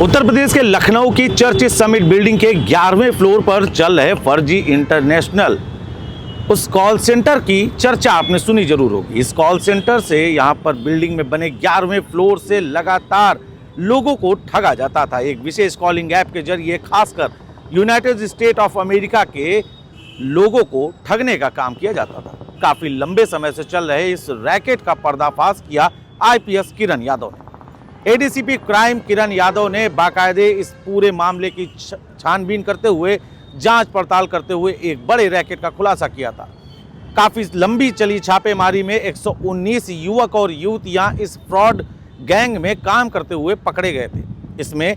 उत्तर प्रदेश के लखनऊ की church summit building के 11वें फ्लोर पर चल रहे फर्जी इंटरनेशनल उस कॉल सेंटर की चर्चा आपने सुनी जरूर होगी। इस कॉल सेंटर से यहां पर बिल्डिंग में बने 11वें फ्लोर से लगातार लोगों को ठगा जाता था। एक विशेष कॉलिंग ऐप के जरिए खासकर यूनाइटेड स्टेट ऑफ अमेरिका के लोगों को ठगने का काम किया जाता था। काफी लंबे समय से चल रहे इस रैकेट का पर्दाफाश किया आईपीएस किरण यादव ने। एडीसीपी क्राइम किरण यादव ने बाकायदे इस पूरे मामले की छानबीन करते हुए जांच पड़ताल करते हुए एक बड़े रैकेट का खुलासा किया था। काफी लंबी चली छापेमारी में 119 युवक और युवतियां इस फ्रॉड गैंग में काम करते हुए पकड़े गए थे। इसमें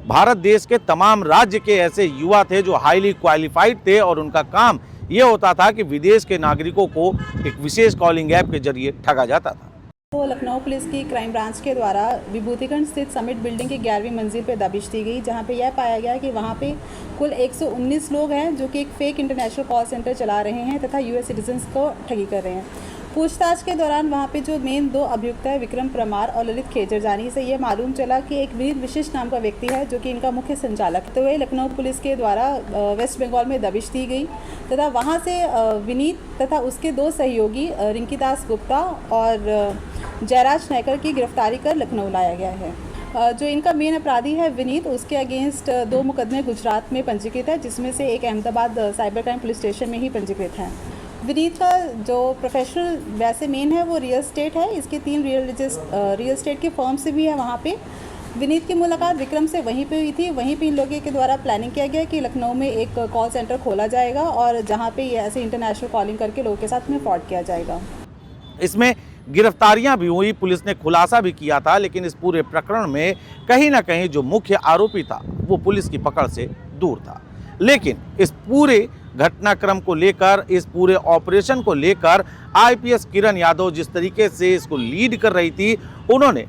भारत देश के तमाम राज्य के ऐसे युवा थे जो हाईली क्वालिफाइड थे और उनका काम यह होता था कि विदेश के नागरिकों को एक विशेष कॉलिंग ऐप के जरिए ठगा जाता था। तो लखनऊ पुलिस की क्राइम ब्रांच के द्वारा विभूतिगंज स्थित समिट बिल्डिंग की 11वीं मंजिल पर दबिश दी गई, जहां पे यह पाया गया कि वहां पे कुल 119 लोग हैं जो कि एक फेक इंटरनेशनल कॉल सेंटर चला रहे हैं तथा यूएस सिटीजन्स को ठगी कर रहे हैं। पूछताछ के दौरान वहां पे जो मेन दो अभियुक्त है विक्रम परमार और ललित खेजरजानी से यह मालूम चला कि एक विनीत विशिष्ट नाम का व्यक्ति है जो कि इनका मुख्य संचालक है। तो वह लखनऊ पुलिस के द्वारा वेस्ट बंगाल में दबिश दी गई तथा वहाँ से विनीत तथा उसके दो सहयोगी रिंकीदास गुप्ता और जयराज नायकर की गिरफ्तारी कर लखनऊ लाया गया है। जो इनका मेन अपराधी है विनीत, उसके अगेंस्ट 2 मुकदमे गुजरात में पंजीकृत है, जिसमें से एक Ahmedabad cyber crime police station में ही पंजीकृत है। विनीत का जो प्रोफेशनल वैसे मेन है वो रियल एस्टेट है। इसके 3 रियल एस्टेट के फर्म से भी है। वहाँ पे विनीत की मुलाकात विक्रम से वहीं पे हुई थी। वहीं पे इन लोगों के द्वारा प्लानिंग किया गया कि लखनऊ में एक कॉल सेंटर खोला जाएगा और जहाँ पे ये ऐसे इंटरनेशनल कॉलिंग करके लोगों के साथ में फ्रॉड किया जाएगा। इसमें गिरफ्तारियां भी हुई, पुलिस ने खुलासा भी किया था, लेकिन इस पूरे प्रकरण में कहीं ना कहीं जो मुख्य आरोपी था वो पुलिस की पकड़ से दूर था। लेकिन इस पूरे घटनाक्रम को लेकर, इस पूरे ऑपरेशन को लेकर आईपीएस किरण यादव जिस तरीके से इसको लीड कर रही थी, उन्होंने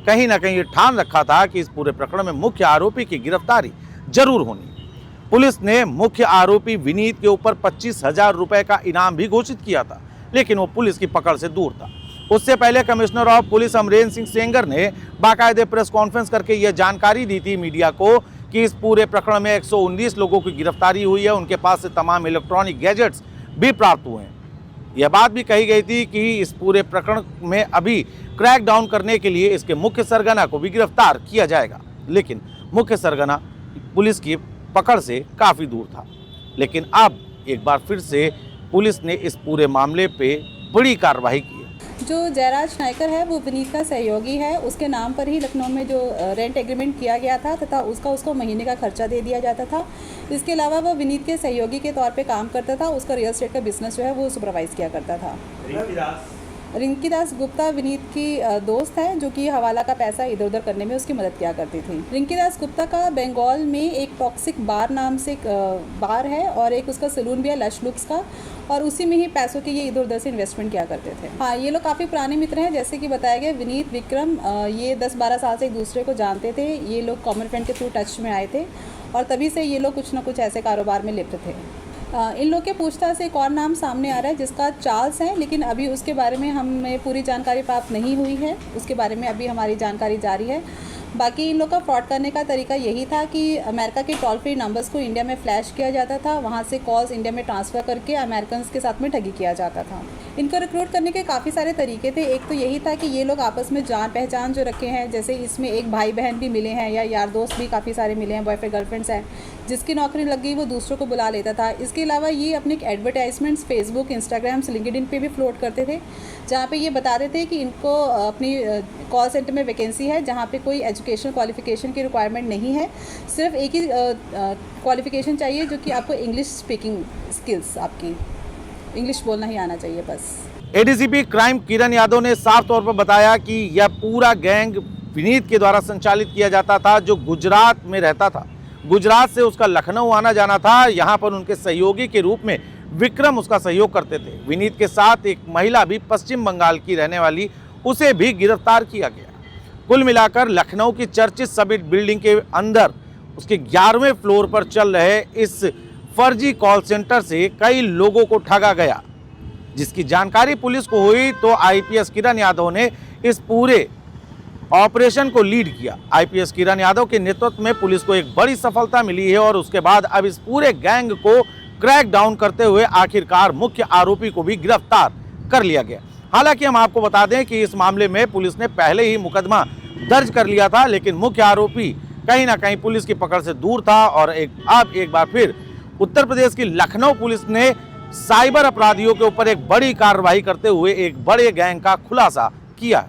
कहीं ना कहीं ठान रखा था कि इस पूरे प्रकरण में मुख्य आरोपी की गिरफ्तारी जरूर होनी। पुलिस ने मुख्य आरोपी विनीत के ऊपर 25,000 रुपए का इनाम भी घोषित किया था, लेकिन वो पुलिस की पकड़ से दूर था। उससे पहले commissioner of police Amrendra Singh Sengar ने बाकायदे प्रेस कॉन्फ्रेंस करके यह जानकारी दी थी मीडिया को कि इस पूरे प्रकरण में 119 लोगों की गिरफ्तारी हुई है। उनके पास से तमाम इलेक्ट्रॉनिक गैजेट्स भी प्राप्त हुए हैं। यह बात भी कही गई थी कि इस पूरे प्रकरण में अभी क्रैक डाउन करने के लिए इसके मुख्य सरगना को भी गिरफ्तार किया जाएगा, लेकिन मुख्य सरगना पुलिस की पकड़ से काफ़ी दूर था। लेकिन अब एक बार फिर से पुलिस ने इस पूरे मामले पे बड़ी कार्रवाई की है। जो जयराज नायकर है वो विनीत का सहयोगी है। उसके नाम पर ही लखनऊ में जो रेंट एग्रीमेंट किया गया था तथा उसको महीने का खर्चा दे दिया जाता था। इसके अलावा वो विनीत के सहयोगी के तौर पे काम करता था। उसका रियल एस्टेट का बिजनेस जो है वो सुपरवाइज किया करता था। रिंकीदास गुप्ता विनीत की दोस्त है जो कि हवाला का पैसा इधर उधर करने में उसकी मदद किया करती थी। रिंकीदास गुप्ता का बंगाल में एक टॉक्सिक बार नाम से एक बार है और एक उसका सलून भी है लश लुक्स का, और उसी में ही पैसों के ये इधर उधर से इन्वेस्टमेंट किया करते थे। हाँ, ये लोग काफ़ी पुराने मित्र हैं। जैसे कि बताया गया, विनीत विक्रम ये 10-12 साल से एक दूसरे को जानते थे। ये लोग कॉमन फ्रेंड के थ्रू टच में आए थे और तभी से ये लोग कुछ ना कुछ ऐसे कारोबार में लिप्त थे। इन लोग के पूछताछ से एक और नाम सामने आ रहा है जिसका चार्ल्स है, लेकिन अभी उसके बारे में हमें पूरी जानकारी प्राप्त नहीं हुई है। उसके बारे में अभी हमारी जानकारी जारी है। बाकी इन लोग का फ्रॉड करने का तरीका यही था कि अमेरिका के टोल फ्री नंबर्स को इंडिया में फ्लैश किया जाता था, वहाँ से कॉल्स इंडिया में ट्रांसफ़र करके अमेरिकन्स के साथ में ठगी किया जाता था। इनको रिक्रूट करने के काफ़ी सारे तरीके थे। एक तो यही था कि ये लोग आपस में जान पहचान जो रखे हैं, जैसे इसमें एक भाई बहन भी मिले हैं या यार दोस्त भी काफ़ी सारे मिले हैं, बॉयफ्रेंड गर्लफ्रेंड्स हैं, जिसकी नौकरी लग गई वो दूसरों को बुला लेता था। इसके अलावा ये अपने एडवर्टाइजमेंट्स फेसबुक, इंस्टाग्राम, लिंक्डइन पे भी फ्लोट करते थे, जहाँ पे ये बताते थे कि इनको अपनी कॉल सेंटर में वैकेंसी है जहाँ पे कोई एजुकेशनल क्वालिफिकेशन की रिक्वायरमेंट नहीं है। सिर्फ एक ही क्वालिफिकेशन चाहिए जो कि आपको इंग्लिश स्पीकिंग स्किल्स, आपकी इंग्लिश बोलना ही आना चाहिए बस। एडीसीपी क्राइम किरण यादव ने साफ तौर पर बताया कि यह पूरा गैंग विनीत के द्वारा संचालित किया जाता था, जो गुजरात में रहता था। गुजरात से उसका लखनऊ आना जाना था। यहाँ पर उनके सहयोगी के रूप में विक्रम उसका सहयोग करते थे। विनीत के साथ एक महिला भी पश्चिम बंगाल की रहने वाली, उसे भी गिरफ्तार किया गया। कुल मिलाकर लखनऊ की चर्च समिट बिल्डिंग के अंदर उसके 11वें फ्लोर पर चल रहे इस फर्जी कॉल सेंटर से कई लोगों को ठगा गया। जिसकी जानकारी पुलिस को हुई तो आईपीएस किरण यादव ने इस पूरे ऑपरेशन को लीड किया। आईपीएस किरण यादव के नेतृत्व में पुलिस को एक बड़ी सफलता मिली है और उसके बाद अब इस पूरे गैंग को क्रैक डाउन करते हुए आखिरकार मुख्य आरोपी को भी गिरफ्तार कर लिया गया। हालांकि हम आपको बता दें कि इस मामले में पुलिस ने पहले ही मुकदमा दर्ज कर लिया था, लेकिन मुख्य आरोपी कहीं ना कहीं पुलिस की पकड़ से दूर था और अब एक बार फिर उत्तर प्रदेश की लखनऊ पुलिस ने साइबर अपराधियों के ऊपर एक बड़ी कार्रवाई करते हुए एक बड़े गैंग का खुलासा किया।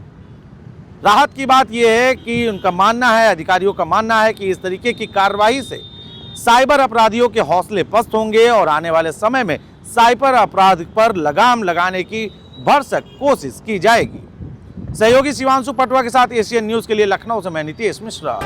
राहत की बात यह है कि उनका मानना है, अधिकारियों का मानना है कि इस तरीके की कार्रवाई से साइबर अपराधियों के हौसले पस्त होंगे और आने वाले समय में साइबर अपराध पर लगाम लगाने की भरसक कोशिश की जाएगी। सहयोगी शिवांशु पटवा के साथ एशियन न्यूज के लिए लखनऊ से मैं नितेश मिश्रा।